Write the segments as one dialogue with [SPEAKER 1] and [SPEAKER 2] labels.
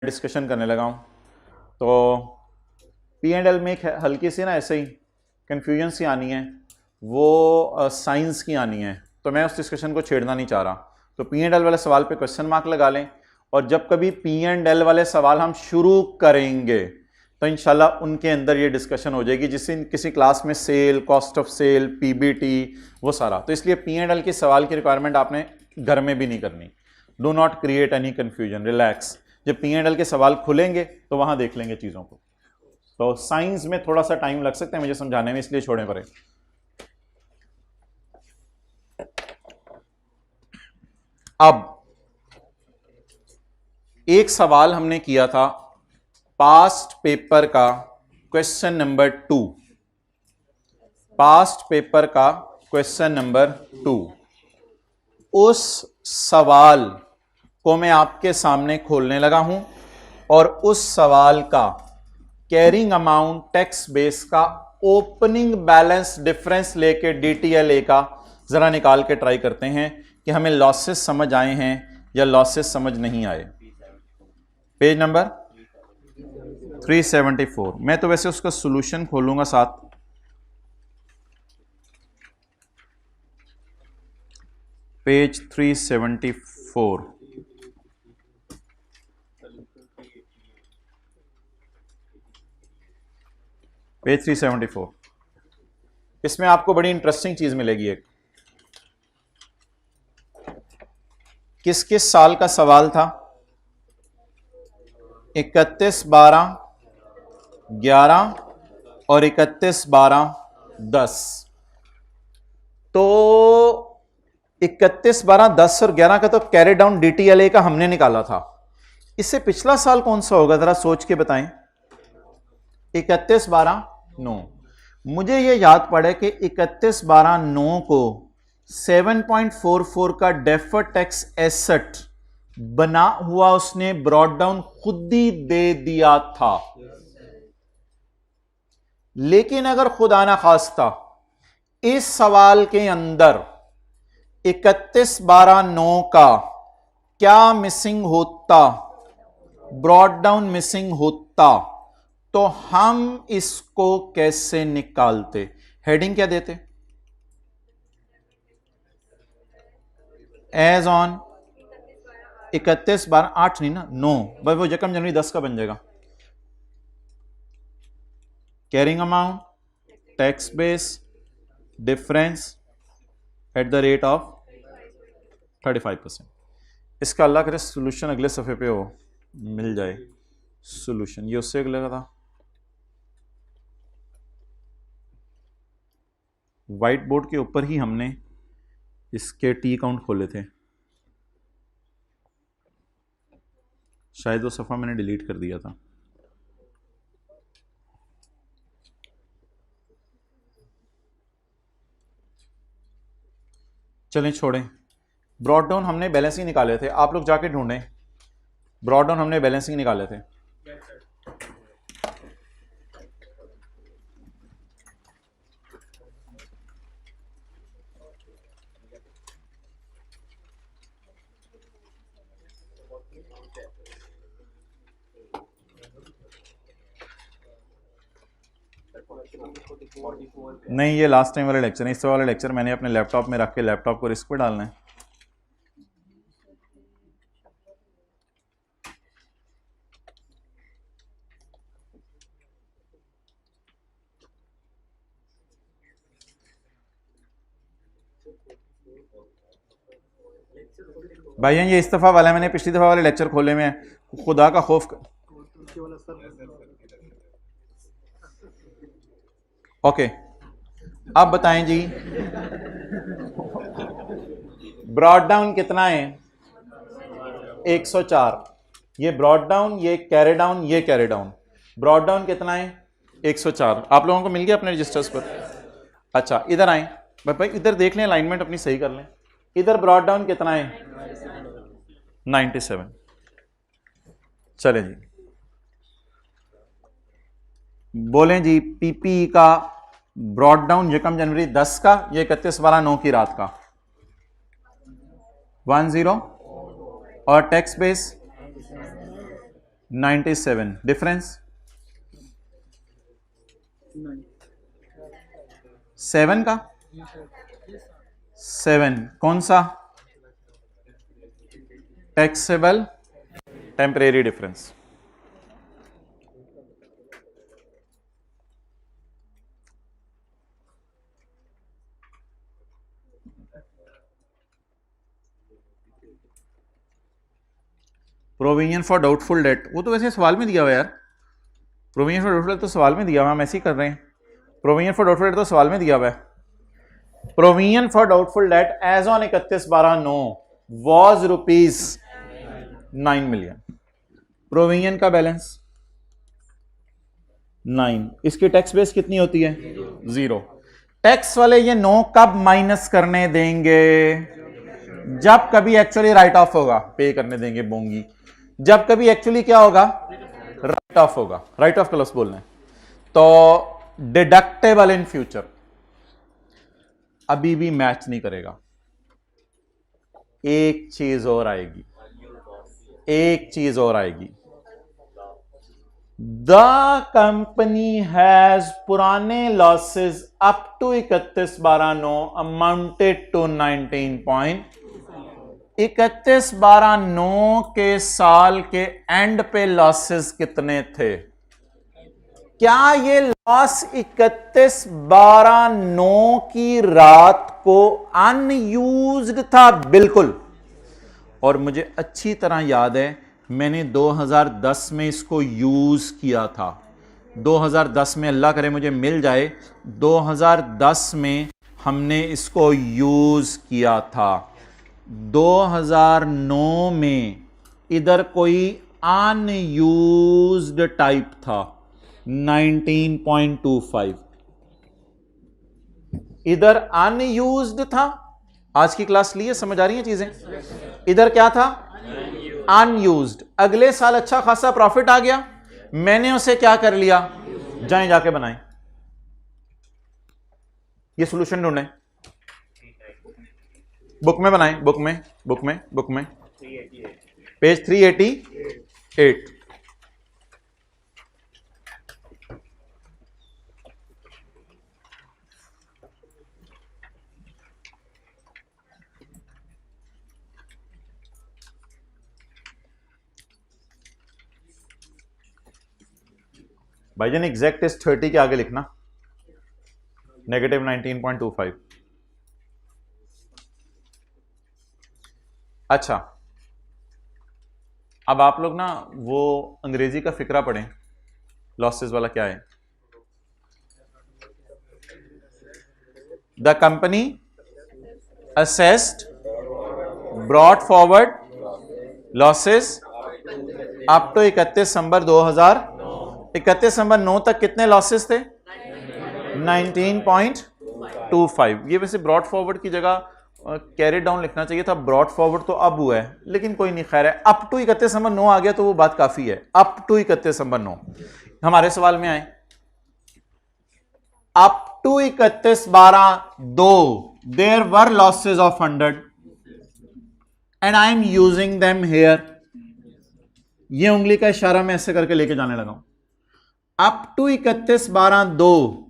[SPEAKER 1] Discussion करने लगा हूँ। तो P&L में एक हल्की सी ना ऐसे ही कन्फ्यूजन सी आनी है, वो साइंस की आनी है, तो मैं उस डिस्कशन को छेड़ना नहीं चाह रहा। तो P&L वाले सवाल पे क्वेश्चन मार्क लगा लें, और जब कभी P&L वाले सवाल हम शुरू करेंगे तो इंशाल्लाह उनके अंदर ये डिस्कशन हो जाएगी, जिससे किसी क्लास में sale, cost of sale, PBT, वो सारा। तो इसलिए P&L के सवाल की रिक्वायरमेंट आपने घर में भी नहीं करनी। Do not create any confusion, relax. जब P&L के सवाल खुलेंगे तो वहां देख लेंगे चीजों को। तो साइंस में थोड़ा सा टाइम लग सकता है मुझे समझाने में, इसलिए छोड़े पड़े। अब एक सवाल हमने किया था पास्ट पेपर का, क्वेश्चन नंबर 2, पास्ट पेपर का क्वेश्चन नंबर 2। उस सवाल को मैं आपके सामने खोलने लगा हूं, और उस सवाल का कैरिंग अमाउंट टैक्स बेस का ओपनिंग बैलेंस डिफरेंस लेके DTLA का जरा निकाल के ट्राई करते हैं कि हमें लॉसेस समझ आए हैं या लॉसेस समझ नहीं आए। Page number 374। मैं तो वैसे उसका सॉल्यूशन खोलूंगा साथ। Page 374, page 374। इसमें आपको बड़ी इंटरेस्टिंग चीज मिलेगी। एक किस किस साल का सवाल था? 31/12/11 और 31/12/10। तो 31/12/10 और 11 का तो कैरी डाउन DTLA का हमने निकाला था। इससे पिछला साल कौन सा होगा, जरा सोच के बताएं। 31/12/9। मुझे यह याद पड़े कि 31/12/9 को 7.44 का डेफर्ड टैक्स एसेट बना हुआ उसने ब्रॉड डाउन खुद ही दे दिया था। लेकिन अगर खुदा ना खास्ता इस सवाल के अंदर 31/12/9 का क्या मिसिंग होता, ब्रॉड डाउन मिसिंग होता, तो हम इसको कैसे निकालते? हेडिंग क्या देते? एज ऑन 31/12/8 नहीं ना, 9, बस वो यकम जनवरी 10 का बन जाएगा। Carrying amount tax base difference at the rate of 35%। इसका अल्लाह करे सोल्यूशन अगले सफ़े पे हो मिल जाए। सोल्यूशन ये उससे अगले का था, व्हाइट बोर्ड के ऊपर ही हमने इसके टी अकाउंट खोले थे। शायद वो सफ़ा मैंने डिलीट कर दिया था। चलें छोड़ें। ब्रॉड डाउन हमने बैलेंसिंग निकाले थे, आप लोग जाके ढूंढें। ब्रॉड डाउन हमने बैलेंसिंग निकाले थे। नहीं, ये लास्ट टाइम वाला लेक्चर नहीं, इस वाला लेक्चर मैंने अपने लैपटॉप में रख के लैपटॉप को रिस्क पे डालना है। भाइयों ये इस दफा वाला मैंने पिछली दफा वाले लेक्चर खोले में खुदा का खौफ। ओके, अब बताएं जी ब्रॉड डाउन कितना है? 104। ये ब्रॉड डाउन, ये कैरी डाउन, ये कैरी डाउन। ब्रॉड डाउन कितना है? 104। आप लोगों को मिल गया अपने रजिस्टर्स पर? अच्छा, इधर आए भाई, इधर देख लें, अलाइनमेंट अपनी सही कर लें। इधर ब्रॉड डाउन कितना है? 97। चलें जी, बोलें जी PPE का ब्रॉड डाउन यकम जनवरी 10 का, ये 31/12/9 की रात का 10, और टैक्स बेस 97 डिफरेंस 7 का 7 कौन सा taxable temporary difference. Provision for doubtful date, वो तो वैसे सवाल में दिया हुआ यार, प्रोविजन फॉर डाउटफुल डेट तो सवाल में दिया हुआ, हम ऐसे ही कर रहे हैं। प्रोविजन फॉर डाउटफुल डेट तो सवाल में दिया हुआ है। Provision for doubtful debt as on 31/12/9 was ₹9 million. Provision का बैलेंस 9, इसकी टैक्स बेस कितनी होती है 0। टैक्स वाले ये 9 कब माइनस करने देंगे, जब कभी एक्चुअली राइट ऑफ होगा, पे करने देंगे बोंगी, जब कभी एक्चुअली क्या होगा राइट ऑफ होगा, राइट ऑफ का लफ्ज बोलना है। तो डिडक्टेबल इन फ्यूचर अभी भी मैच नहीं करेगा। एक चीज और आएगी, एक चीज और आएगी। द कंपनी हैज पुराने losses up to 31/12/9 amounted to 31/12/9 के साल के एंड पे लॉसेस कितने थे? क्या ये लॉस 31/12/9 की रात को अनयूज्ड था? बिल्कुल। और मुझे अच्छी तरह याद है मैंने 2010 में इसको यूज किया था। 2010 में, अल्लाह करे मुझे मिल जाए, 2010 में हमने इसको यूज किया था। 2009 में इधर कोई अनयूज्ड टाइप था 19.25, इधर अनयूज्ड था। आज की क्लास ली है, समझ आ रही है चीजें? इधर क्या था अनयूज्ड। अगले साल अच्छा खासा प्रॉफिट आ गया, मैंने उसे क्या कर लिया, जाएं जाके बनाएं, ये सॉल्यूशन ढूंढें, बुक में बनाएं, बुक में पेज 388। भाईजान एग्जैक्ट इज 30 के आगे लिखना, -19.25। अच्छा, अब आप लोग ना वो अंग्रेजी का फिक्रा पढ़ें, लॉसेस वाला क्या है। The company assessed brought forward losses up to 31 December 2000। 31 दिसंबर 9 तक कितने लॉसेस थे 19.25। ये वैसे ब्रॉड फॉरवर्ड की जगह कैरी डाउन लिखना चाहिए था, ब्रॉड फॉरवर्ड तो अब हुआ है, लेकिन कोई नहीं, खैर है। अप टू 31 दिसंबर 9 आ गया तो वो बात काफी है। अप टू 31 दिसंबर 9 हमारे सवाल में आए, up to 31/12/2 there were losses of 100 and I am using them here. ये उंगली का इशारा मैं ऐसे करके लेके जाने लगा हूं। Up to 31/12/2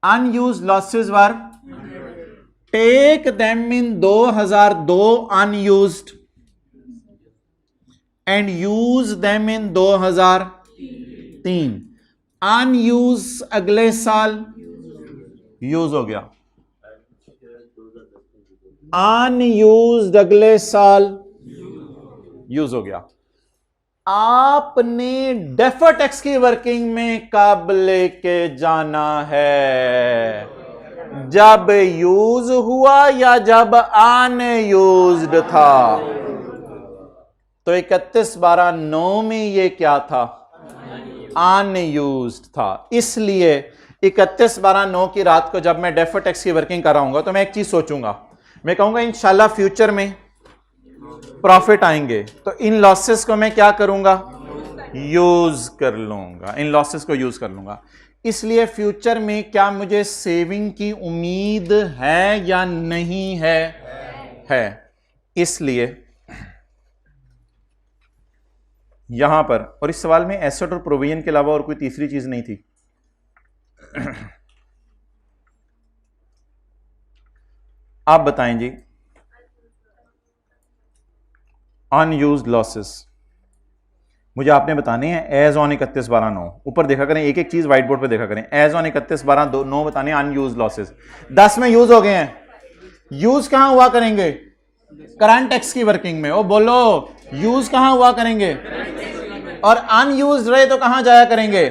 [SPEAKER 1] unused losses were, take them in 2002 unused and use them in 2003। unused अगले साल यूज हो गया, unused अगले साल यूज हो गया। आपने डेफर टैक्स की वर्किंग में कब लेके जाना है, जब यूज हुआ या जब अनयूज्ड था? तो 31/12/9 में ये क्या था अनयूज्ड था। इसलिए 31/12/9 की रात को जब मैं डेफर टैक्स की वर्किंग कर रहा हूंगा तो मैं एक चीज सोचूंगा, मैं कहूंगा इंशाल्लाह फ्यूचर में प्रॉफिट आएंगे, तो इन लॉसेस को मैं क्या करूंगा यूज कर लूंगा, इन लॉसेस को यूज कर लूंगा। इसलिए फ्यूचर में क्या मुझे सेविंग की उम्मीद है या नहीं है? है। इसलिए यहां पर, और इस सवाल में एसेट और प्रोविजन के अलावा और कोई तीसरी चीज नहीं थी। आप बताएं जी, अनयूज्ड लॉसेस मुझे आपने बताने हैं एज ऑन 31/12/9। ऊपर देखा करें, एक एक चीज व्हाइट बोर्ड पे देखा करें। एज ऑन 31/12/9 बताने अनयूज्ड लॉसेस 10 में यूज हो गए हैं। यूज कहां हुआ करेंगे? करंट टैक्स की वर्किंग में। ओ बोलो, यूज कहां हुआ करेंगे? और अनयूज्ड रहे तो कहां जाया करेंगे?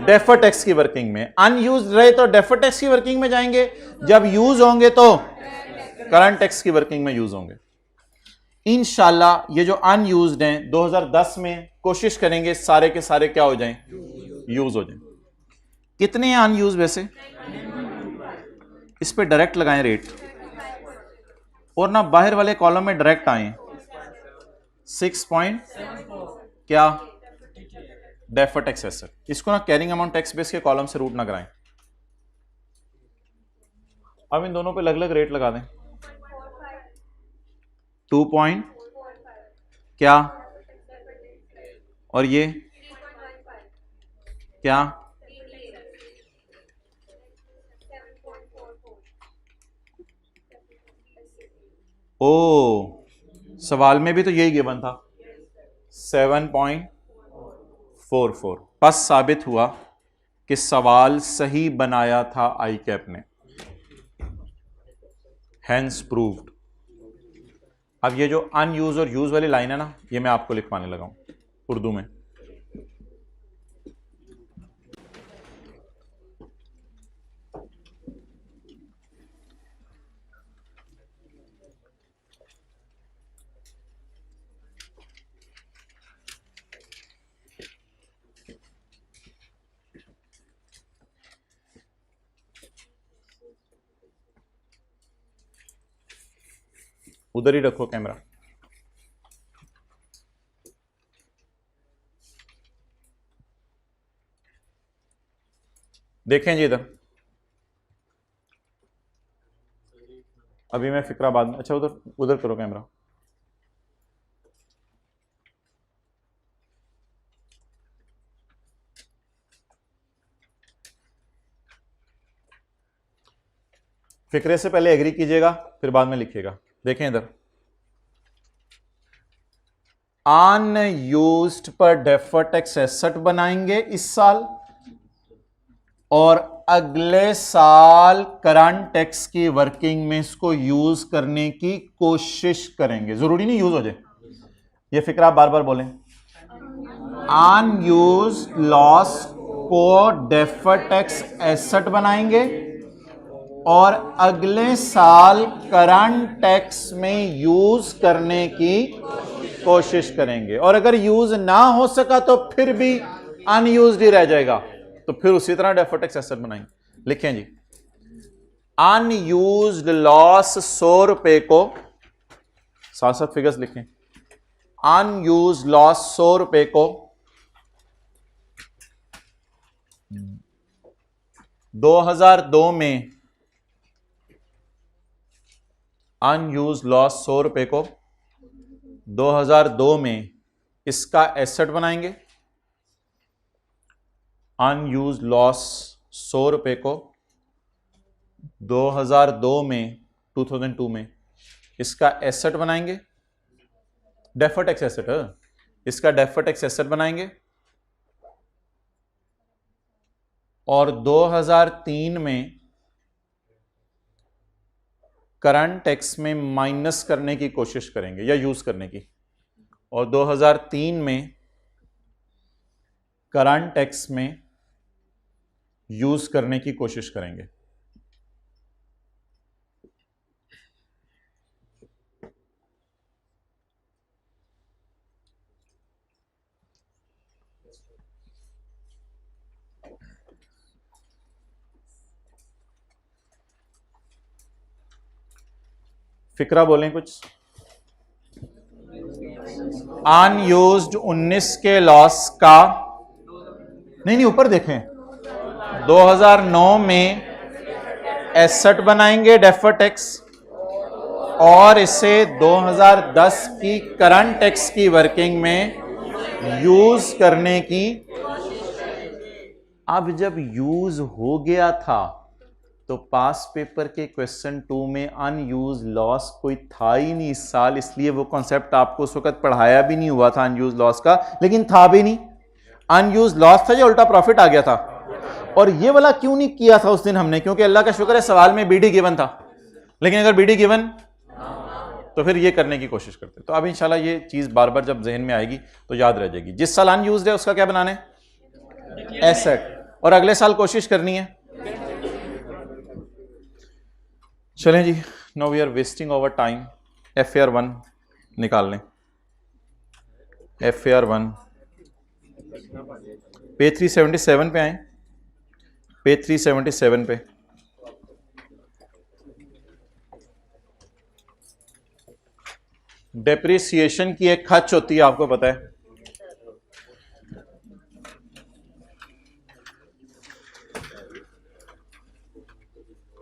[SPEAKER 1] डेफर्ड टैक्स की वर्किंग में। अनयूज्ड रहे तो डेफर्ड टैक्स की वर्किंग में जाएंगे, जब यूज होंगे तो करंट टैक्स की वर्किंग में यूज होंगे। इंशाल्लाह ये जो अनयूज्ड हैं 2010 में कोशिश करेंगे सारे के सारे क्या हो जाएं? यूज हो जाएं। कितने हैं अनयूज्ड वैसे? इस पे डायरेक्ट लगाएं रेट, और ना बाहर वाले कॉलम में डायरेक्ट आए 6 पॉइंट क्या डेफर्ड टैक्स एसेट। इसको ना कैरिंग अमाउंट टैक्स बेस के कॉलम से रूट ना कराएं। अब इन दोनों पे अलग अलग रेट लगा दें। 2 पॉइंट क्या, और ये क्या? ओ, सवाल में भी तो यही गिवन था 7.44। बस साबित हुआ कि सवाल सही बनाया था आई कैप ने, हैंस प्रूव्ड। अब ये जो अनयूज और यूज वाली लाइन है ना, ये मैं आपको लिखवाने लगा हूं उर्दू में। उधर ही रखो कैमरा। देखें जी इधर। अभी मैं फिक्रा बाद में, अच्छा उधर उधर करो कैमरा। फिक्रे से पहले एग्री कीजिएगा, फिर बाद में लिखिएगा। देखें इधर, अनयूज्ड पर डेफर्ड टैक्स एसेट बनाएंगे इस साल, और अगले साल करंट टैक्स की वर्किंग में इसको यूज करने की कोशिश करेंगे। जरूरी नहीं यूज हो जाए, ये फिक्र आप बार बार बोलें। अनयूज्ड लॉस को डेफर्ड टैक्स एसेट बनाएंगे और अगले साल करंट टैक्स में यूज करने की कोशिश करेंगे, और अगर यूज ना हो सका तो फिर भी अनयूज्ड ही रह जाएगा, तो फिर उसी तरह डेफर्ड टैक्स एसेट बनाएंगे। लिखें जी, अनयूज्ड लॉस 100 रुपए को, साथ साथ फिगर्स लिखें। अनयूज्ड लॉस 100 रुपए को 2002 में, अनयूज्ड लॉस 100 रुपए को 2002 में इसका एसेट बनाएंगे। अनयूज्ड लॉस 100 रुपए को 2002 में, 2002 में इसका एसेट बनाएंगे, डेफर्ड टैक्स एसेट, इसका डेफर्ड टैक्स एसेट बनाएंगे, और 2003 में करंट टैक्स में माइनस करने की कोशिश करेंगे या यूज करने की, और 2003 में करंट टैक्स में यूज करने की कोशिश करेंगे। फिक्रा बोलें कुछ। अनयूज्ड 19 के लॉस का, नहीं ऊपर देखें, 2009 में एसेट बनाएंगे डेफर्ड टैक्स, और इसे 2010 की करंट टैक्स की वर्किंग में यूज करने की। अब जब यूज हो गया था तो पास पेपर के क्वेश्चन 2 में अनयूज लॉस कोई था ही नहीं इस साल, इसलिए वो कॉन्सेप्ट आपको उस वक्त पढ़ाया भी नहीं हुआ था अनयूज लॉस का, लेकिन था भी नहीं। अनयूज लॉस था या उल्टा प्रॉफिट आ गया था। और ये वाला क्यों नहीं किया था उस दिन हमने, क्योंकि अल्लाह का शुक्र है सवाल में बीडी गिवन था, लेकिन अगर बीडी गिवन तो फिर ये करने की कोशिश करते। तो अब इंशाल्लाह ये चीज बार बार जब जहन में आएगी तो याद रह जाएगी। जिस साल अनयूज्ड है उसका क्या बनाना है, एसेट, और अगले साल कोशिश करनी है। चलें जी, no we are wasting our time. FAR1 निकाल लें। FAR1 पेज 377 पे आए, पेज 377 पे। डेप्रिसिएशन की एक खर्च होती है, आपको पता है।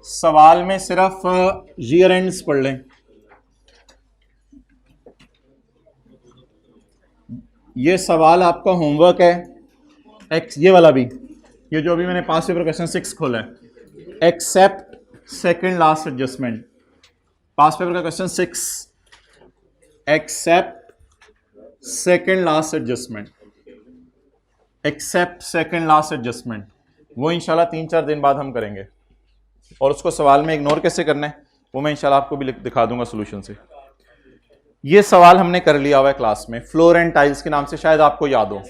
[SPEAKER 1] सवाल में सिर्फ ईयर एंड्स पढ़ लें। ये सवाल आपका होमवर्क है, एक्स ये वाला भी, ये जो अभी मैंने पास पेपर क्वेश्चन 6 खोला है, except second last adjustment. Past paper का question 6, except second last adjustment, except second last adjustment. वो इंशाल्लाह 3-4 दिन बाद हम करेंगे, और उसको सवाल में इग्नोर कैसे करना है वो मैं इंशाल्लाह आपको भी दिखा दूंगा सोल्यूशन से। ये सवाल हमने कर लिया हुआ है क्लास में, फ्लोर एंड टाइल्स के नाम से, शायद आपको याद हो।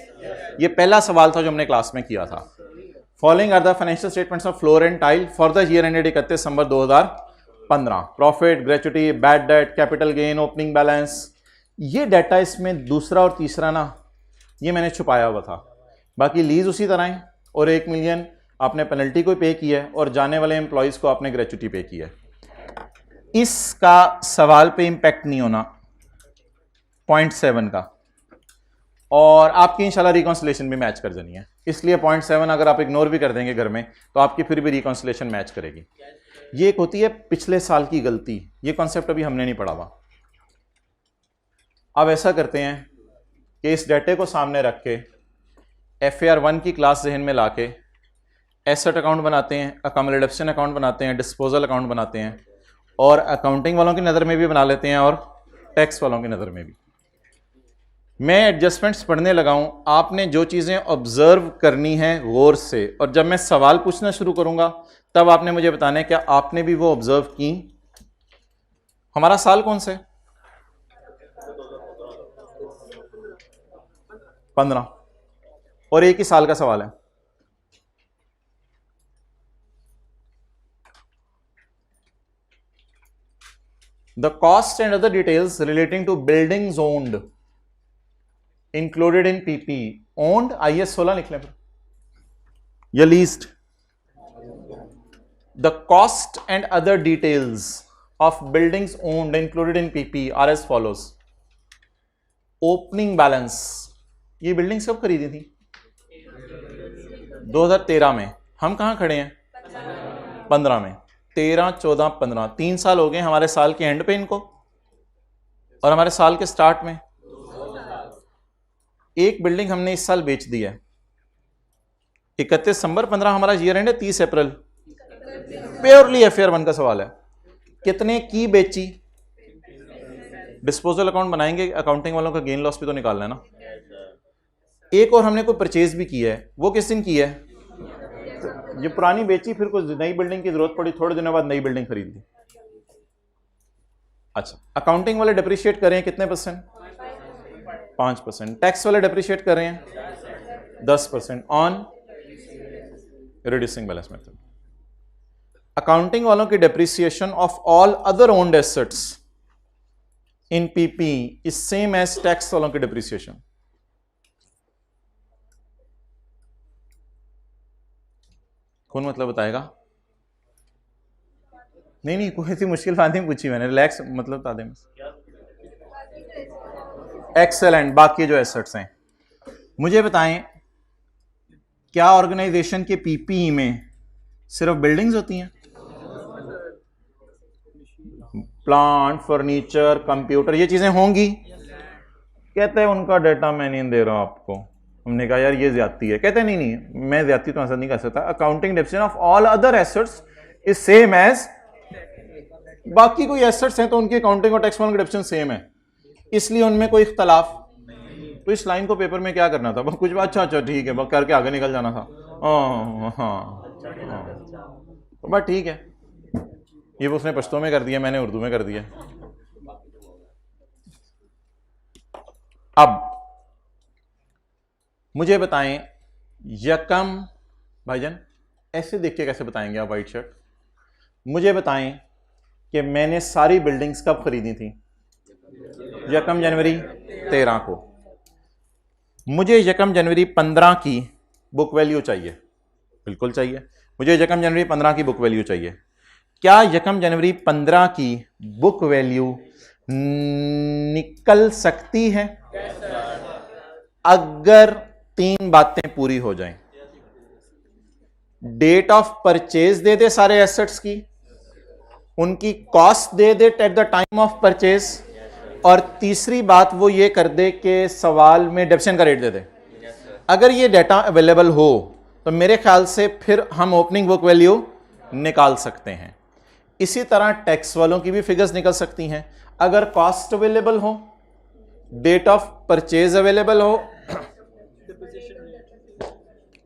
[SPEAKER 1] ये पहला सवाल था जो हमने क्लास में किया था। Following are the financial statements of floor and tile for the year ended 31 December 2015। Profit, gratuity, bad debt, capital gain, opening balance. ये डाटा इसमें दूसरा और तीसरा ना, ये मैंने छुपाया हुआ था। बाकी लीज उसी तरह है, और 1 मिलियन आपने पेनल्टी को पे किया है, और जाने वाले एम्प्लॉयज को आपने ग्रेचुटी पे किया है। इसका सवाल पे इंपैक्ट नहीं होना 0.7 का, और आपकी इंशाल्लाह रिकॉन्सिलेशन भी मैच कर जानी है। इसलिए 0.7 अगर आप इग्नोर भी कर देंगे घर में तो आपकी फिर भी रिकॉन्सिलेशन मैच करेगी। ये एक होती है पिछले साल की गलती, ये कॉन्सेप्ट अभी हमने नहीं पढ़ा हुआ। अब ऐसा करते हैं कि इस डेटे को सामने रख के FAR1 की क्लास जहन में लाके एसेट अकाउंट बनाते हैं, अकोमोडेशन अकाउंट बनाते हैं, डिस्पोजल अकाउंट बनाते हैं, और अकाउंटिंग वालों की नज़र में भी बना लेते हैं और टैक्स वालों की नज़र में भी। मैं एडजस्टमेंट्स पढ़ने लगा हूं, आपने जो चीज़ें ऑब्जर्व करनी है गौर से, और जब मैं सवाल पूछना शुरू करूंगा तब आपने मुझे बताना है क्या आपने भी वो ऑब्जर्व की। हमारा साल कौन सा है, 15, और एक ही साल का सवाल है। The cost and other details relating to buildings owned included in PP owned IS 16 लिख लें या leased। The cost and other details of buildings owned included in PP are as follows। Opening balance, ये buildings कब खरीदी थी, 2013 में। हम कहां खड़े हैं, 15 में। 13, 14, 15, 3 साल हो गए हमारे साल के एंड पे इनको, और हमारे साल के स्टार्ट में। एक बिल्डिंग हमने इस साल बेच दी है, 31 दिसंबर 15 हमारा ईयर एंड है, 30 अप्रैल। प्योरली FAR1 का सवाल है, कितने की बेची। डिस्पोजल अकाउंट बनाएंगे, अकाउंटिंग वालों का गेन लॉस भी तो निकालना है ना। एक और हमने कोई परचेज भी की है, वो किस दिन की है, ये पुरानी बेची, फिर कुछ नई बिल्डिंग की जरूरत पड़ी, थोड़े दिनों बाद नई बिल्डिंग खरीद ली। अच्छा, अकाउंटिंग वाले डिप्रिशिएट कर रहे हैं कितने %, 5%। टैक्स वाले डिप्रिशिएट कर रहे हैं 10% on reducing balance method. Accounting वालों की depreciation of all other owned assets in PP is same as tax वालों की डिप्रिसिएशन। कौन मतलब बताएगा, नहीं कोई सी मुश्किल बात नहीं पूछी मैंने, रिलैक्स मतलब बता दें। एक्सेलेंट। बाकी जो एसेट्स हैं मुझे बताएं, क्या ऑर्गेनाइजेशन के PPE में सिर्फ बिल्डिंग्स होती हैं, प्लांट, फर्नीचर, कंप्यूटर, ये चीजें होंगी। कहते हैं उनका डाटा मैं नहीं दे रहा आपको। हमने कहा यार ये ज्यादती है। कहते नहीं नहीं मैं ज्यादती तो ऐसा नहीं कर सकता, accounting depreciation of all other assets is same as, बाकी कोई एसेट्स हैं तो उनकी अकाउंटिंग और टैक्स का डेप्रिसिएशन सेम है, इसलिए उनमें कोई इख्तलाफ। तो इस लाइन को पेपर में क्या करना था, कुछ अच्छा अच्छा ठीक है करके आगे निकल जाना था। हाँ तो बस ठीक है, ये वो उसने पश्तो में कर दिया, मैंने उर्दू में कर दिया। अब मुझे बताएं यकम, भाईजान ऐसे देख के कैसे बताएंगे आप वाइट शर्ट, मुझे बताएं कि मैंने सारी बिल्डिंग्स कब खरीदी थी? यकम जनवरी 13 को। मुझे यकम जनवरी 15 की बुक वैल्यू चाहिए, बिल्कुल चाहिए, मुझे यकम जनवरी 15 की बुक वैल्यू चाहिए। क्या यकम जनवरी 15 की बुक वैल्यू निकल सकती है? अगर 3 बातें पूरी हो जाएं, डेट ऑफ परचेज दे दे सारे एसेट्स की, उनकी cost they they at the time of purchase, और तीसरी बात वो ये कर दे कि सवाल में डेप्रिसिएशन का रेट दे दे। अगर ये डाटा अवेलेबल हो तो मेरे ख्याल से फिर हम ओपनिंग बुक वैल्यू निकाल सकते हैं। इसी तरह टैक्स वालों की भी फिगर्स निकल सकती हैं, अगर कॉस्ट अवेलेबल हो, डेट ऑफ परचेज अवेलेबल हो।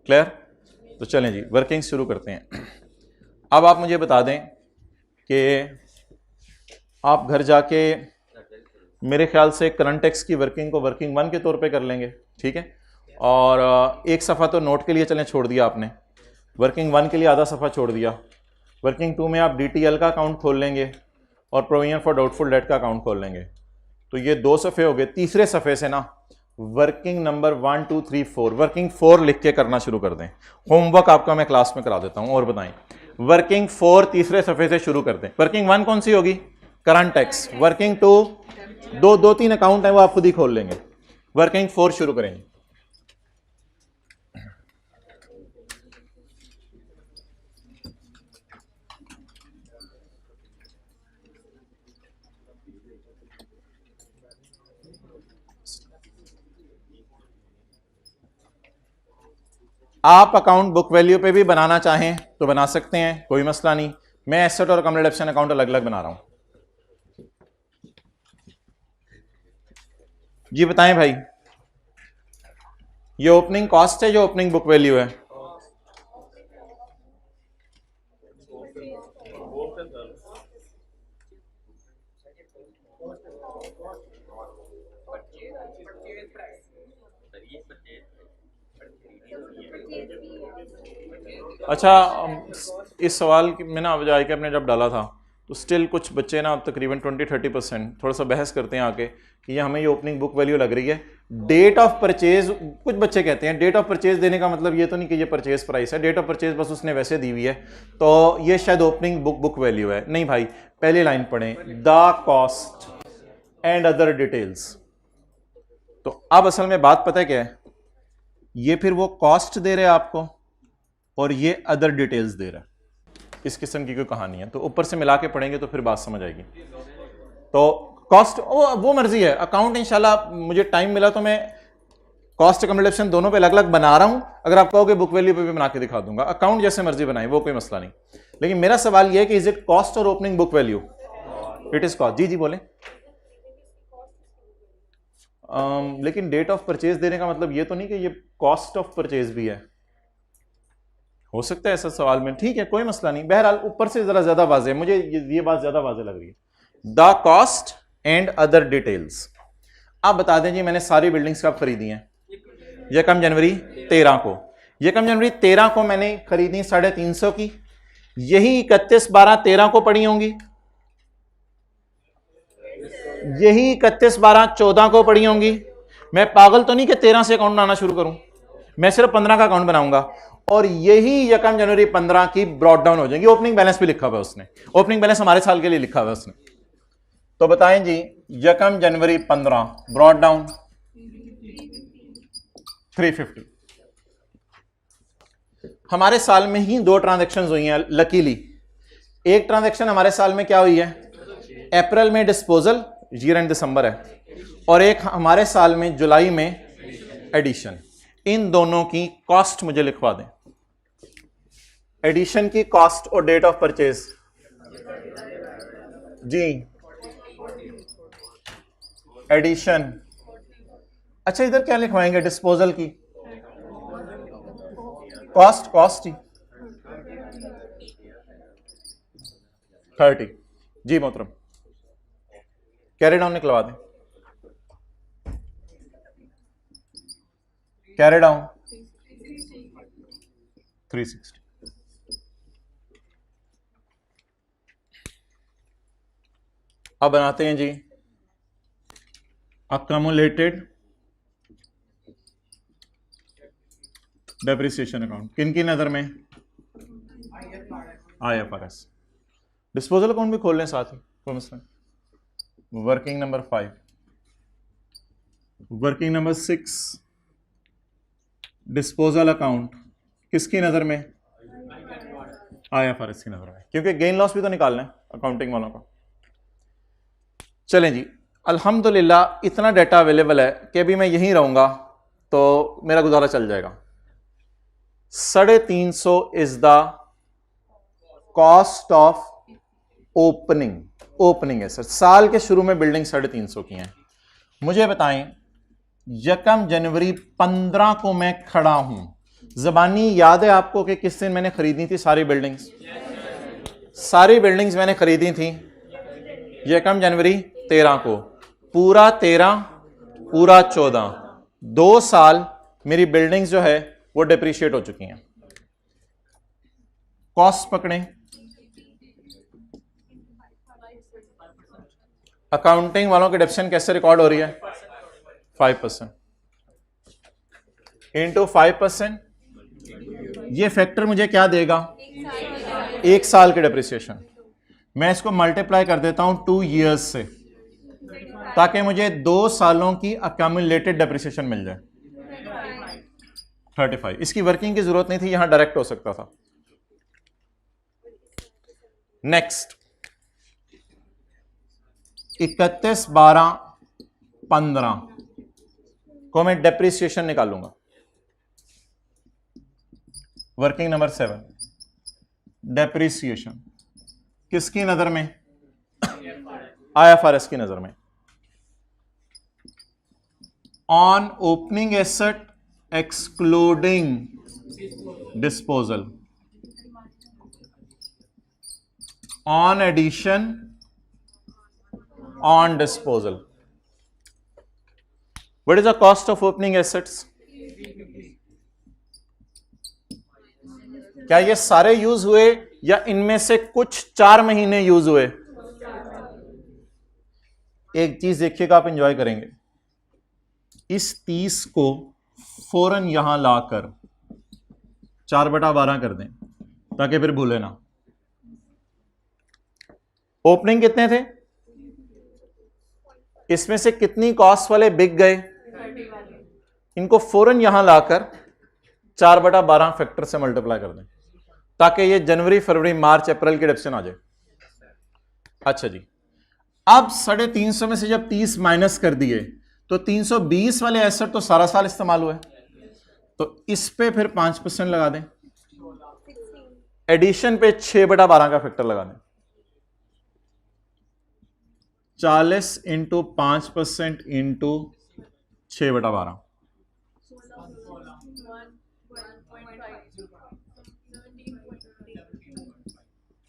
[SPEAKER 1] क्लियर? तो चलें जी वर्किंग शुरू करते हैं। अब आप मुझे बता दें कि आप घर जाके मेरे ख्याल से करंट टैक्स की वर्किंग को वर्किंग 1 के तौर पे कर लेंगे, ठीक है, और एक सफ़ा तो नोट के लिए चलें छोड़ दिया आपने, वर्किंग 1 के लिए आधा सफ़ा छोड़ दिया, वर्किंग 2 में आप DTL का अकाउंट खोल लेंगे और प्रोविजन फॉर डाउटफुल डेट का अकाउंट खोल लेंगे। तो ये 2 सफ़े हो गए। तीसरे सफ़े से ना वर्किंग नंबर 1 2 3 4 वर्किंग 4 लिख के करना शुरू कर दें। होमवर्क आपका मैं क्लास में करा देता हूं। और बताएं, वर्किंग 4 तीसरे सफ़े से शुरू कर दें। वर्किंग 1 कौन सी होगी? Current tax. वर्किंग 2 दो तीन अकाउंट है वो आप खुद ही खोल लेंगे। वर्किंग 4 शुरू करेंगे। आप अकाउंट बुक वैल्यू पे भी बनाना चाहें तो बना सकते हैं, कोई मसला नहीं। मैं एसेट और अकाउंट डेप्रिसिएशन अकाउंट अलग अलग बना रहा हूं। जी बताएं भाई, ये ओपनिंग कॉस्ट है जो ओपनिंग बुक वैल्यू है? अच्छा, इस सवाल में ना बजाय के आपने जब डाला था तो स्टिल कुछ बच्चे ना तकरीबन 20-30% थोड़ा सा बहस करते हैं आके कि ये हमें ये ओपनिंग बुक वैल्यू लग रही है। डेट ऑफ परचेज, कुछ बच्चे कहते हैं डेट ऑफ परचेज देने का मतलब ये तो नहीं कि ये परचेज प्राइस है, डेट ऑफ परचेज बस उसने वैसे दी हुई है तो ये शायद ओपनिंग बुक वैल्यू है। नहीं भाई, पहली लाइन पढ़ें, the cost and other details. तो अब असल में बात पता है क्या है, ये फिर वो कॉस्ट दे रहे हैं आपको और ये अदर डिटेल्स दे रहा है, इस किस्म की कोई कहानी है। तो ऊपर से मिला के पढ़ेंगे तो फिर बात समझ आएगी। तो कॉस्ट वो मर्जी है, अकाउंट इंशाल्लाह मुझे टाइम मिला तो मैं कॉस्ट अकाउंट दोनों पे अलग अलग बना रहा हूं। अगर आप कहोगे बुक वैल्यू पे भी बना के दिखा दूंगा, अकाउंट जैसे मर्जी बनाए वो कोई मसला नहीं। लेकिन मेरा सवाल यह है कि is it cost or opening book value? It is cost. जी जी बोले। लेकिन डेट ऑफ परचेज देने का मतलब ये तो नहीं कि ये कॉस्ट ऑफ परचेज भी है, हो सकता है ऐसा सवाल में, ठीक है कोई मसला नहीं। बहरहाल ऊपर से जरा ज्यादा वाज़ेह, मुझे ये बात ज्यादा वाज़ेह लग रही है, the cost and other details. आप बता दें जी मैंने सारी बिल्डिंग्स कब खरीदी हैं? यकम जनवरी 13 को। यकम जनवरी 13 को मैंने खरीदी 350 की, यही 31/12/13 को पड़ी होंगी, यही 31/12/14 को पड़ी होंगी। मैं पागल तो नहीं कि 13 से अकाउंट बनाना शुरू करूं, मैं सिर्फ 15 का अकाउंट बनाऊंगा और यही यकम जनवरी 15 की ब्रॉड डाउन हो जाएंगी। ओपनिंग बैलेंस भी लिखा हुआ है उसने, ओपनिंग बैलेंस हमारे साल के लिए लिखा हुआ है उसने। तो बताएं जी, यकम जनवरी 15 ब्रॉड डाउन 350। हमारे साल में ही 2 ट्रांजैक्शंस हुई हैं लकीली। एक ट्रांजैक्शन हमारे साल में क्या हुई है? अप्रैल में डिस्पोजल, ईयर एंड दिसंबर है, और एक हमारे साल में जुलाई में एडिशन। इन दोनों की कॉस्ट मुझे लिखवा दें। एडिशन की कॉस्ट और डेट ऑफ परचेज जी। एडिशन, अच्छा इधर क्या लिखवाएंगे? डिस्पोजल की कॉस्ट, कॉस्ट ही 30 जी मोहतरम। कैरी डाउन निकलवा दें, कैरी डाउन 360। अब बनाते हैं जी अक्यूमुलेटेड डेप्रिसिएशन अकाउंट। किन की नजर में? IFRS। डिस्पोजल अकाउंट भी खोल लें साथ ही, कोई मसला नहीं। Working number 5, working number 6 disposal account किसकी नजर में? IFRS की नजर में, क्योंकि गेन लॉस भी तो निकालना है अकाउंटिंग वालों को। चलें जी, अल्हम्दुलिल्लाह इतना डाटा अवेलेबल है कि अभी मैं यहीं रहूंगा तो मेरा गुजारा चल जाएगा। 350 is the cost of opening. Opening है सर, साल के शुरू में बिल्डिंग 350 की है। मुझे बताएं, 1 जनवरी 15 को मैं खड़ा हूं, जबानी याद है आपको कि किस दिन मैंने खरीदी थी सारी बिल्डिंग्स? सारी बिल्डिंग्स मैंने खरीदी थी 1 जनवरी 13 को, पूरा 13 पूरा 14, 2 साल मेरी बिल्डिंग्स जो है वो डिप्रिशिएट हो चुकी हैं। कॉस्ट पकड़ें, अकाउंटिंग वालों की डिडक्शन कैसे रिकॉर्ड हो रही है? 5% इंटू 5%, ये फैक्टर मुझे क्या देगा? 1 साल की डिप्रिसिएशन। मैं इसको मल्टीप्लाई कर देता हूं 2 ईयर्स से, ताकि मुझे 2 सालों की अक्यूमुलेटेड डिप्रिसिएशन मिल जाए। 35। इसकी वर्किंग की जरूरत नहीं थी, यहां डायरेक्ट हो सकता था। नेक्स्ट 31/12/15 को मैं डेप्रिसिएशन निकालूंगा। वर्किंग नंबर 7 डेप्रिसिएशन किसकी नजर में? IFRS की नजर में। On opening asset excluding disposal, on addition on disposal. What is the cost of opening assets? क्या ये सारे यूज हुए या इनमें से कुछ 4 महीने यूज हुए? एक चीज देखिएगा, आप एंजॉय करेंगे। इस 30 को फौरन यहां लाकर 4/12 कर दें, ताकि फिर भूले ना। ओपनिंग कितने थे? इसमें से कितनी कॉस्ट वाले बिक गए? इनको फौरन यहां लाकर 4/12 फैक्टर से मल्टीप्लाई कर दें, ताकि ये जनवरी फरवरी मार्च अप्रैल की डिडक्शन आ जाए। अच्छा जी, अब 350 में से जब 30 माइनस कर दिए तो 320 वाले एसेट तो सारा साल इस्तेमाल हुए, तो इस पे फिर 5% लगा दें। एडिशन पे 6/12 का फैक्टर लगा दें। 40 इंटू 5% इंटू 6/12,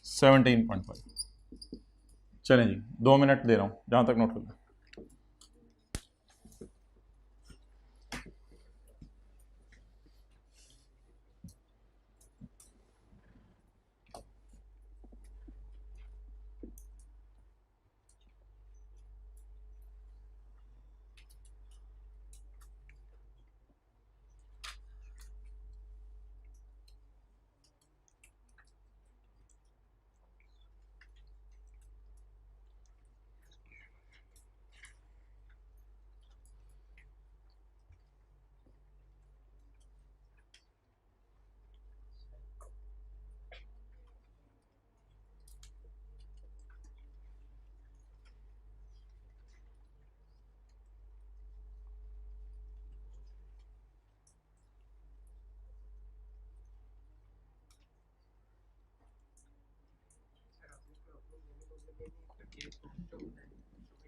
[SPEAKER 1] 17.5। चलें जी, 2 मिनट दे रहा हूं जहां तक नोट करना।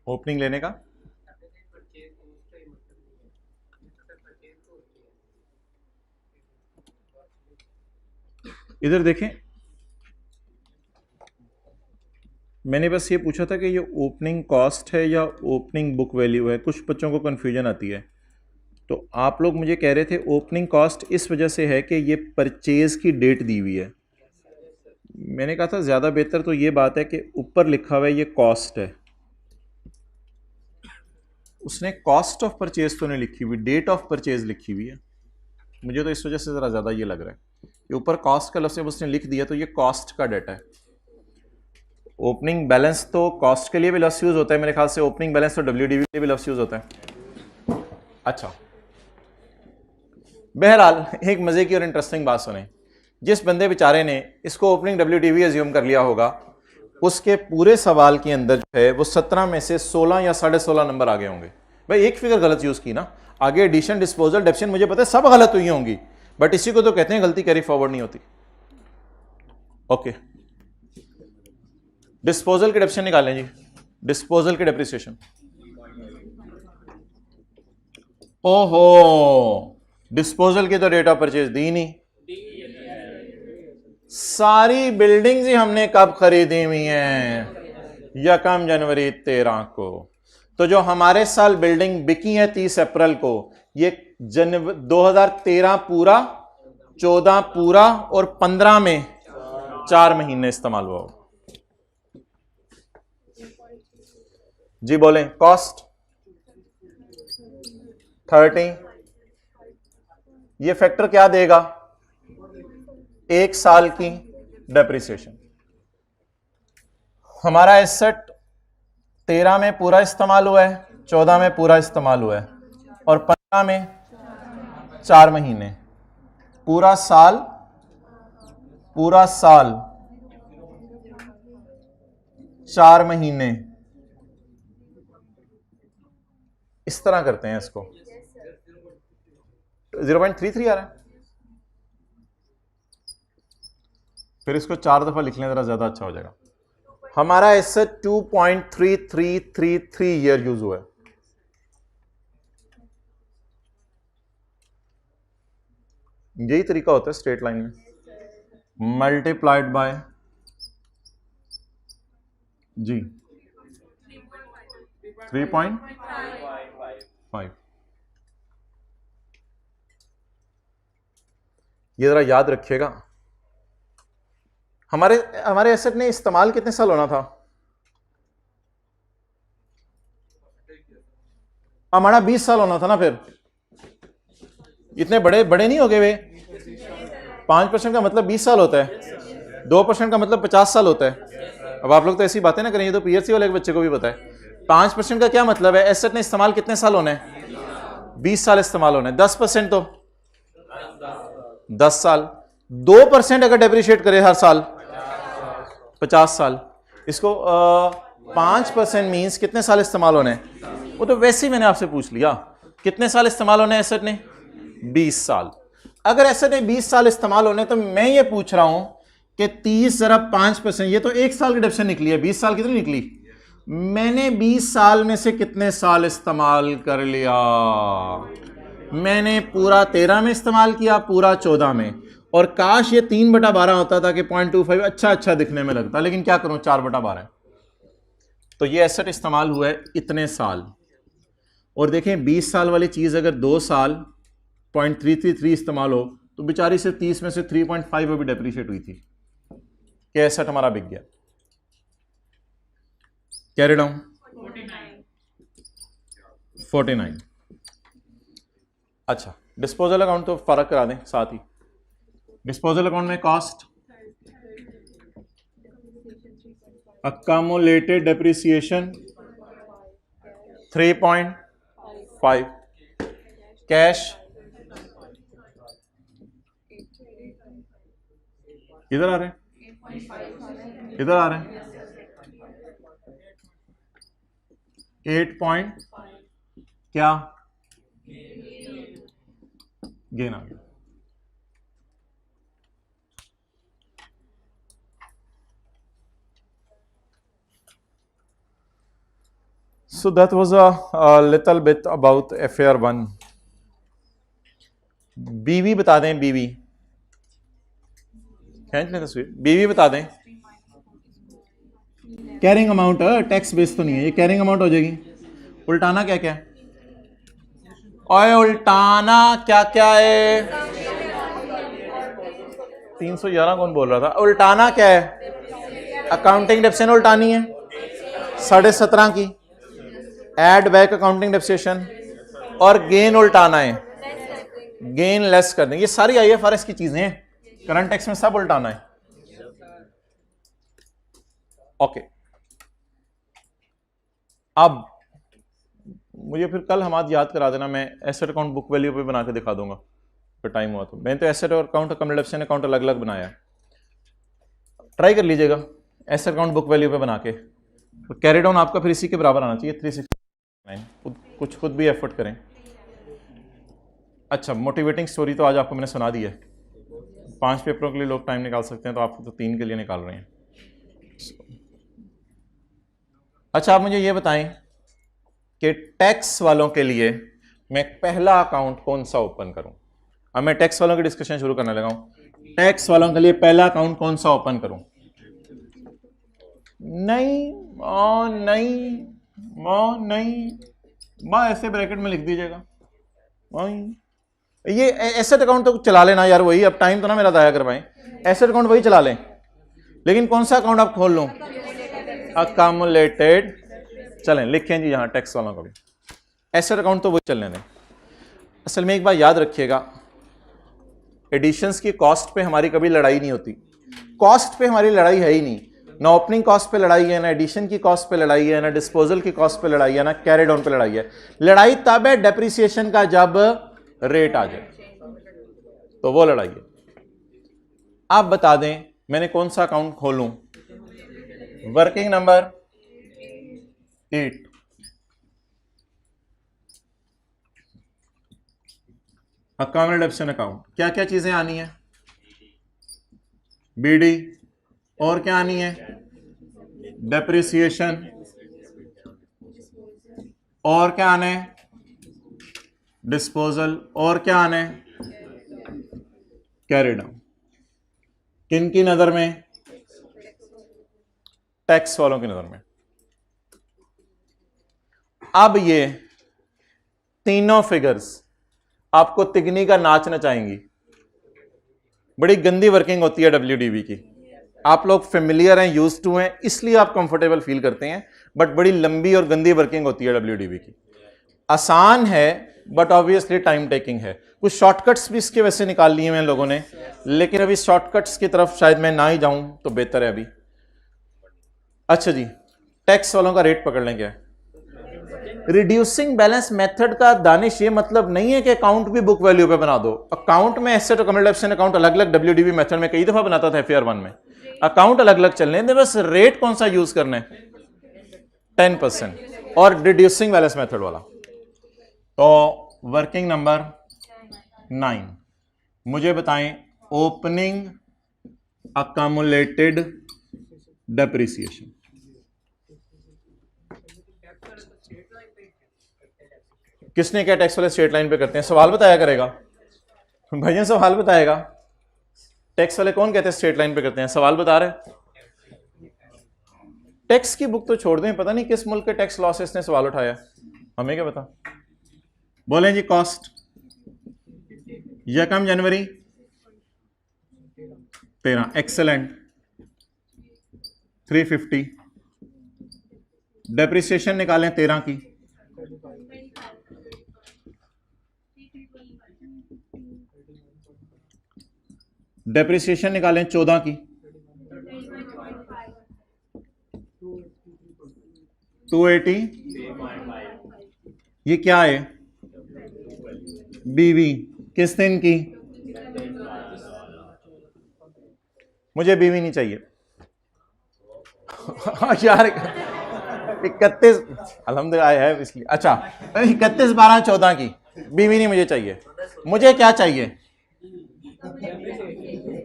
[SPEAKER 1] ओपनिंग लेने का इधर देखें, मैंने बस ये पूछा था कि ये ओपनिंग कॉस्ट है या ओपनिंग बुक वैल्यू है, कुछ बच्चों को कन्फ्यूजन आती है। तो आप लोग मुझे कह रहे थे ओपनिंग कॉस्ट इस वजह से है कि ये परचेज की डेट दी हुई है। मैंने कहा था ज़्यादा बेहतर तो ये बात है कि ऊपर लिखा हुआ है ये कॉस्ट है, उसने कॉस्ट ऑफ परचेज तो नहीं लिखी हुई, डेट ऑफ परचेज लिखी हुई है। मुझे तो इस वजह से ज़रा ज़्यादा ये लग रहा है कि ऊपर कॉस्ट का लफ्ज़ उसने लिख दिया तो ये कॉस्ट का डेटा है। ओपनिंग बैलेंस तो कॉस्ट के लिए भी लफ्ज़ यूज़ होता है मेरे ख्याल से, ओपनिंग बैलेंस तो WDV के लिए भी लफ्ज़ यूज़ होता है। अच्छा, बहरहाल एक मज़े की और इंटरेस्टिंग बात सुने, जिस बंदे बेचारे ने इसको ओपनिंग WDV एज्यूम कर लिया होगा, उसके पूरे सवाल के अंदर जो है वो 17 में से 16 या 16.5 नंबर आगे होंगे। भाई एक फिगर गलत यूज़ की ना, आगे एडिशन डिस्पोजल डेप्शन मुझे पता है सब गलत हुई होंगी, बट इसी को तो कहते हैं गलती कैरी फॉरवर्ड नहीं होती। ओके, डिस्पोजल के डेप्शन निकालें जी, डिस्पोजल के डेप्रिसिएशन। ओहो, डिस्पोजल की तो रेट ऑफ परचेज दी नहीं, सारी बिल्डिंग्स ही हमने कब खरीदी हुई हैं? 1 जनवरी 13 को। तो जो हमारे साल बिल्डिंग बिकी है 30 अप्रैल को, ये 2013 पूरा, 14 पूरा और 15 में 4 महीने इस्तेमाल हुआ होगा। जी बोलें, कॉस्ट 30, ये फैक्टर क्या देगा? 1 साल की डेप्रिसिएशन। हमारा एसेट 13 में पूरा इस्तेमाल हुआ है, 14 में पूरा इस्तेमाल हुआ है और 15 में 4 महीने, पूरा साल 4 महीने। इस तरह करते हैं इसको, 0.33 आ रहा है, फिर इसको 4 दफा लिख लें जरा ज्यादा अच्छा हो जाएगा। हमारा एसेट 2.3333 ईयर यूज हुआ है। यही तरीका होता है स्ट्रेट लाइन में, मल्टीप्लाइड बाय जी 3.5। ये जरा याद रखिएगा, हमारे एसेट ने इस्तेमाल कितने साल होना था? हमारा 20 साल होना था ना, फिर इतने बड़े बड़े नहीं हो गए वे। 5% का मतलब 20 साल होता है, 2% का मतलब 50 साल होता है। अब आप लोग तो ऐसी बातें ना करें, ये तो PSC वाले बच्चे को भी पता है। 5% का क्या मतलब है? एसेट ने इस्तेमाल कितने साल होने हैं? 20 साल इस्तेमाल होने। 10% तो 10 साल। 2% अगर डेप्रिशिएट करे हर साल 50 साल। इसको 5% मीन्स कितने साल इस्तेमाल होने? वो तो वैसे ही मैंने आपसे पूछ लिया, कितने साल इस्तेमाल होने एसेट ने? 20 साल। अगर एसेट ने 20 साल इस्तेमाल होने, तो मैं ये पूछ रहा हूं कि 30 जरा 5%, ये तो 1 साल की डेप्शन निकली है, 20 साल कितनी निकली? मैंने 20 साल में से कितने साल इस्तेमाल कर लिया? मैंने पूरा 13 में इस्तेमाल किया, पूरा 14 में। और काश ये 3/12 होता था कि 0.25 अच्छा दिखने में लगता, लेकिन क्या करूं, 4/12 है। तो ये एसेट इस्तेमाल हुआ है इतने साल। और देखें 20 साल वाली चीज अगर 2 साल 0.333 इस्तेमाल हो, तो बेचारी सिर्फ 30 में से 3.5 भी डेप्रिशिएट हुई थी कि एसेट हमारा बिक गया। Carry down 49। अच्छा, डिस्पोजल अकाउंट तो फर्क करा दें साथ ही। डिस्पोजल अकाउंट में कॉस्ट, अक्यूमुलेटेड डेप्रिसिएशन 3.5, कैश इधर आ रहे हैं, इधर आ रहे हैं 8 पॉइंट क्या गेन आ गया। So that was a little bit about affair 1. बीवी बता दें, बीवी खींच लें तस्वीर, बीवी बता दें। कैरिंग अमाउंट टैक्स बेस तो नहीं है, ये कैरिंग अमाउंट हो जाएगी। उल्टाना क्या क्या है? ओए उल्टाना क्या क्या है? 311 कौन बोल रहा था? उल्टाना क्या है? अकाउंटिंग डेप्रिसिएशन उल्टानी है 17.5 की, एड बैक अकाउंटिंग डेप्रिसिएशन, और गेन उल्टाना है, गेन लेस कर देंगे। ये सारी आईएफआरएस की चीजें हैं, करंट टैक्स में सब उल्टाना है। ओके, अब मुझे फिर कल हमाद याद करा देना, मैं एसेट अकाउंट बुक वैल्यू पे बना के दिखा दूंगा फिर टाइम हुआ तो। मैंने तो एसेट और अकाउंट कम्युलेशन अकाउंट अलग अलग बनाया है, ट्राई कर लीजिएगा एसेट अकाउंट बुक वैल्यू पे बना के। तो कैरी डाउन आपका फिर इसी के बराबर आना चाहिए 369। कुछ खुद भी एफर्ट करें। अच्छा, मोटिवेटिंग स्टोरी तो आज आपको मैंने सुना दी है। 5 पेपरों के लिए लोग टाइम निकाल सकते हैं, तो आपको तो 3 के लिए निकाल रहे हैं। अच्छा, आप मुझे ये बताएं कि टैक्स वालों के लिए मैं पहला अकाउंट कौन सा ओपन करूं। अब मैं टैक्स वालों की डिस्कशन शुरू करने लगा हूं। टैक्स वालों के लिए पहला अकाउंट कौन सा ओपन करूं? नहीं माँ ऐसे ब्रैकेट में लिख दीजिएगा। ये एसेट अकाउंट तो चला लेना यार, वही, अब टाइम तो ना मेरा दाया करवाएं। एसेट अकाउंट वही चला लें, लेकिन कौन सा अकाउंट आप खोल लूं? अकामुलेटेड। चलें लिखें जी, यहां टैक्स वालों को भी एसेट अकाउंट तो वही चलने दें। असल में एक बात याद रखिएगा, एडिशंस की कॉस्ट पे हमारी कभी लड़ाई नहीं होती। कॉस्ट पे हमारी लड़ाई है ही नहीं, ना ओपनिंग कॉस्ट पे लड़ाई है, ना एडिशन की कॉस्ट पे लड़ाई है, ना डिस्पोजल की कॉस्ट पे लड़ाई है, ना कैरी डाउन पे लड़ाई है। लड़ाई तब है डेप्रिसिएशन का जब रेट आ जाए, तो वो लड़ाई है। आप बता दें मैंने कौन सा अकाउंट खोलूं? Working number 8, account depreciation account. क्या क्या चीजें आनी है? बीडी, और क्या आनी है? डेप्रिसिएशन, और क्या आना है? डिस्पोजल, और क्या आना है? Carry down. किन की नजर में? टैक्स वालों की नजर में। अब ये तीनों फिगर्स आपको तिगनी का नाच नचाएंगी। बड़ी गंदी वर्किंग होती है डब्ल्यूडीवी की, आप लोग फेमिलियर हैं, यूज्ड टू हैं, इसलिए आप कंफर्टेबल फील करते हैं, बट बड़ी लंबी और गंदी वर्किंग होती है डब्ल्यूडीवी की। आसान है बट ऑब्वियसली टाइम टेकिंग है। कुछ शॉर्टकट्स भी इसके वैसे निकाल लिए हैं लोगों ने, लेकिन अभी शॉर्टकट्स की तरफ शायद मैं ना ही जाऊं तो बेहतर है अभी। अच्छा जी, टैक्स वालों का रेट पकड़ लें। क्या रिड्यूसिंग बैलेंस मेथड का दानिश ये मतलब नहीं है कि अकाउंट भी बुक वैल्यू पे बना दो। अकाउंट में एसेट और कम्युलेशन अकाउंट अलग अलग डब्ल्यूडीवी मेथड में कई दफा बनाता था एफएआर 1 में, अकाउंट अलग अलग चलने दे, बस रेट कौन सा यूज करना है? 10% और रिड्यूसिंग बैलेंस मेथड वाला। तो वर्किंग नंबर 9, मुझे बताएं ओपनिंग अकामुलेटेड डेप्रिसिएशन। किसने क्या टैक्स वाले स्ट्रेट लाइन पे करते हैं? सवाल बताया करेगा भैया, सवाल बताएगा। टैक्स वाले कौन कहते हैं स्ट्रेट लाइन पे करते हैं? सवाल बता रहे। टैक्स की बुक तो छोड़ दें, पता नहीं किस मुल्क के टैक्स लॉसेस ने सवाल उठाया, हमें क्या पता। बोलें जी, कॉस्ट 1 जनवरी 13, एक्सेलेंट 350। डेप्रिसिएशन निकालें 13 की, डेप्रिसिएशन निकालें 14 की, 280। ये क्या है? बीवी, किस दिन की? मुझे बीवी नहीं चाहिए यार। 31 अल्हम्दुलिल्लाह है इसलिए। अच्छा, 31/12/14 की बीवी नहीं मुझे चाहिए। मुझे क्या चाहिए?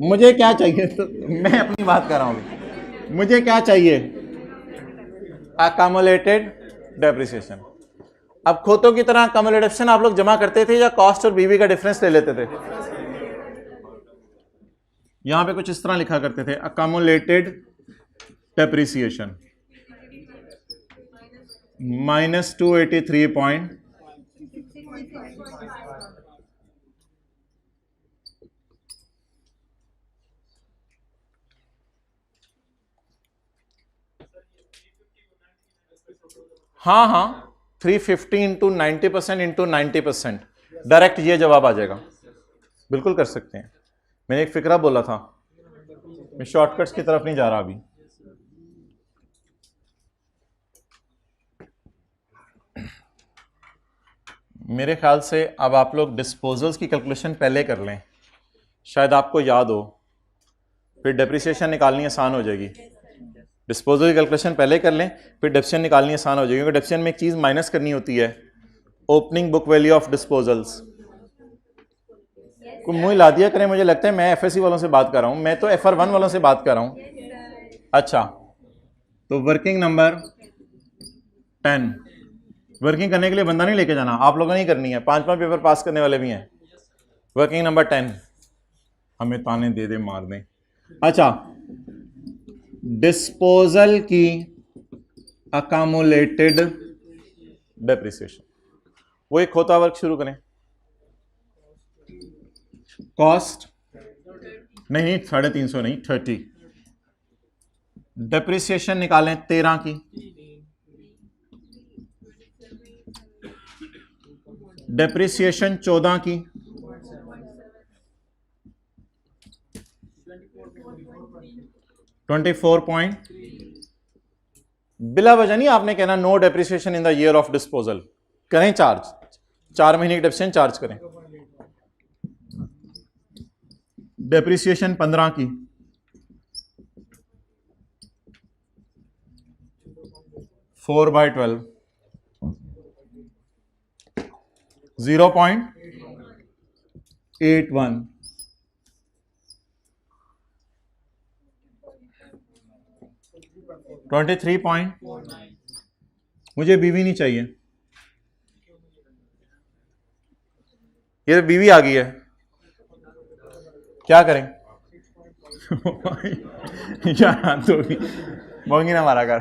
[SPEAKER 1] मुझे क्या चाहिए? तो मैं अपनी बात कर रहा हूं। मुझे क्या चाहिए? Accumulated depreciation. अब खोतों की तरह कम्युलेटिव आप लोग जमा करते थे या कॉस्ट और बीवी का डिफरेंस ले लेते थे? यहां पे कुछ इस तरह लिखा करते थे, अकम्युलेटेड डेप्रिसिएशन -283 हाँ हाँ 350 इंटू 90% इंटू 90%, डायरेक्ट ये जवाब आ जाएगा। बिल्कुल कर सकते हैं। मैंने एक फिक्रा बोला था, मैं शॉर्टकट्स की तरफ नहीं जा रहा अभी। मेरे ख्याल से अब आप लोग डिस्पोजल्स की कैलकुलेशन पहले कर लें, शायद आपको याद हो, फिर डेप्रिसिएशन निकालनी आसान हो जाएगी। डिस्पोजल की कैलकुलेशन पहले कर लें, फिर डेप्रिसिएशन निकालनी आसान हो जाएगी, क्योंकि डेप्रिसिएशन में एक चीज़ माइनस करनी होती है, opening book value of disposals. कोई मुँह ला दिया करें, मुझे लगता है मैं एफएससी वालों से बात कर रहा हूँ, मैं तो FR1 वालों से बात कर रहा हूँ। अच्छा, तो वर्किंग नंबर 10, वर्किंग करने के लिए बंदा नहीं लेके जाना, आप लोगों ने ही करनी है, 5-5 पेपर पास करने वाले भी हैं। वर्किंग नंबर 10, हमें ताने दे दे मार दें। अच्छा, डिस्पोजल की अकामुलेटेड डेप्रिसिएशन, वो एक होता वर्क शुरू करें। कॉस्ट नहीं 350 नहीं 30, डेप्रिसिएशन निकालें 13 की, डेप्रिसिएशन 14 की, बिला वजह नहीं आपने कहना no depreciation in the year of disposal, करें चार्ज, 4 महीने की डेप्रिसिएशन चार्ज करें। डेप्रिसिएशन 15 की, फोर बाय 12, 0.81, मुझे बीवी नहीं चाहिए, ये बीवी आ गई है, क्या करें? यार तो भी बोंगी ना मारा कर।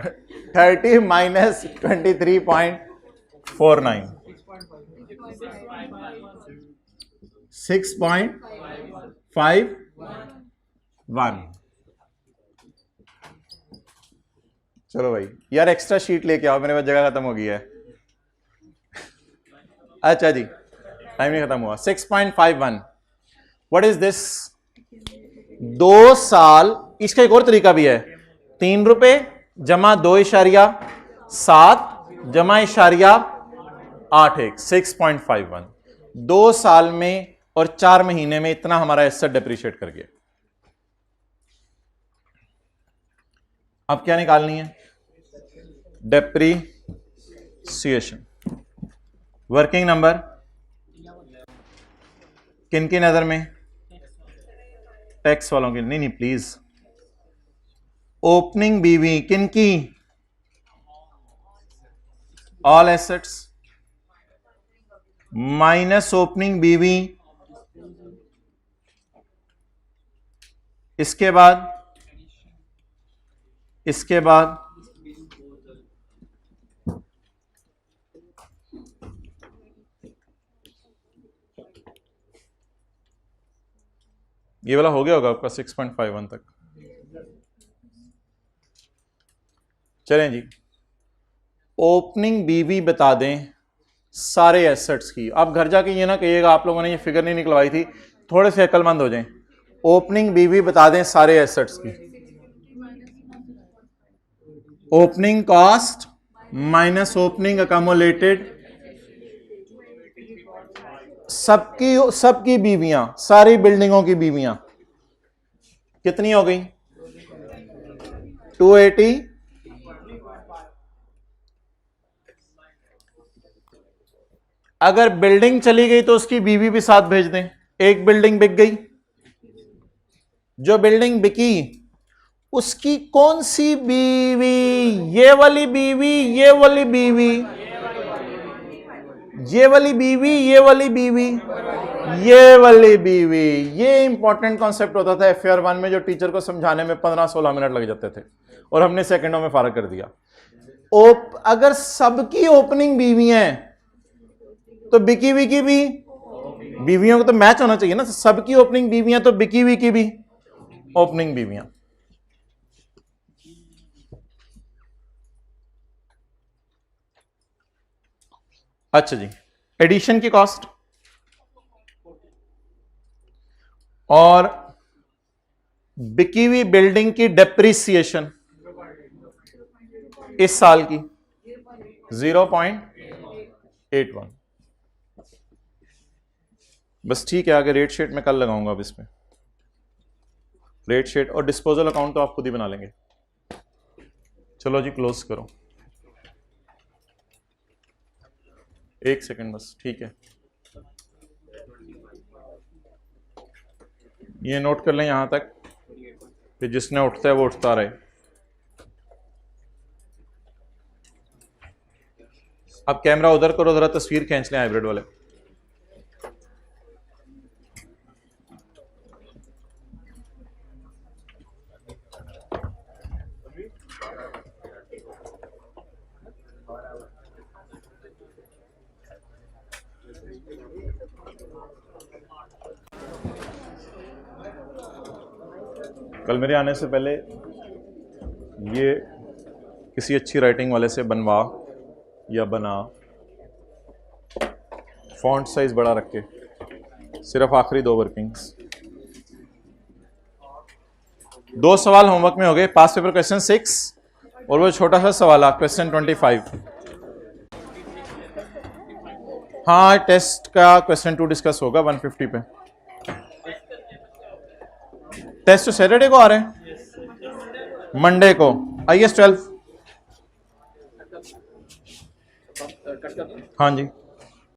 [SPEAKER 1] 30 माइनस 23.49, 6.51। चलो भाई यार एक्स्ट्रा शीट लेके आओ, मेरे पास जगह खत्म हो गई है। अच्छा जी, टाइम नहीं खत्म हुआ। 6.51, व्हाट इज दिस? 2 साल, इसका एक और तरीका भी है, 3 रुपए जमा 2.7 जमा 0.81, 6.51, 2 साल में और 4 महीने में इतना हमारा एसेट डेप्रिशिएट कर गया। अब क्या निकालनी है? डेप्रिसिएशन। वर्किंग नंबर किन की नजर में? टैक्स वालों की नहीं प्लीज। ओपनिंग बीवी किन की? ऑल एसेट्स माइनस ओपनिंग बीवी, इसके बाद ये वाला हो गया होगा आपका 6.51 तक। चलें जी, ओपनिंग बीवी बता दें सारे एसेट्स की। आप घर जाके ये ना कहिएगा आप लोगों ने ये फिगर नहीं निकलवाई थी, थोड़े से अक्लमंद हो जाएं। ओपनिंग बीवी बता दें सारे एसेट्स की। Opening cost minus opening accumulated, सबकी बीवियां, सारी बिल्डिंगों की बीवियां कितनी हो गई? 280। अगर बिल्डिंग चली गई तो उसकी बीवी भी साथ भेज दें। एक बिल्डिंग बिक गई, जो बिल्डिंग बिकी उसकी कौन सी बीवी, ये वाली बीवी, ये वाली बीवी, ये वाली बीवी, ये वाली बीवी, ये वाली बीवी। ये इंपॉर्टेंट कॉन्सेप्ट होता था FAR 1 में, जो टीचर को समझाने में 15-16 मिनट लग जाते थे और हमने सेकंडों में फारग कर दिया। अगर सबकी ओपनिंग बीवी हैं तो बिकी विकी भी, बीवियों को तो मैच होना चाहिए ना, सबकी ओपनिंग बीवियां तो बिकी विकी भी ओपनिंग बीवियां। अच्छा जी, एडिशन की कॉस्ट और बिकी हुई बिल्डिंग की डेप्रिसिएशन इस साल की 0.81। बस ठीक है, आगे रेट शीट में कल लगाऊंगा। अब इसमें रेट शीट और डिस्पोजल अकाउंट तो आप खुद ही बना लेंगे। चलो जी, क्लोज करो। एक सेकंड बस, ठीक है। ये नोट कर लें यहां तक कि जिसने उठता है वो उठता रहे। अब कैमरा उधर करो, जरा तस्वीर खींच लें हाइब्रिड वाले। कल मेरे आने से पहले ये किसी अच्छी राइटिंग वाले से बनवा या बना, फॉन्ट साइज बड़ा रख के, सिर्फ आखिरी 2 वर्किंग्स। 2 सवाल होमवर्क में हो गए, पास पेपर क्वेश्चन 6 और वो छोटा सा सवाल क्वेश्चन 25। हाँ, टेस्ट का क्वेश्चन 2 डिस्कस होगा 150 पे। टेस्ट तो सैटरडे को आ रहे हैं, मंडे को IS 12। हाँ जी।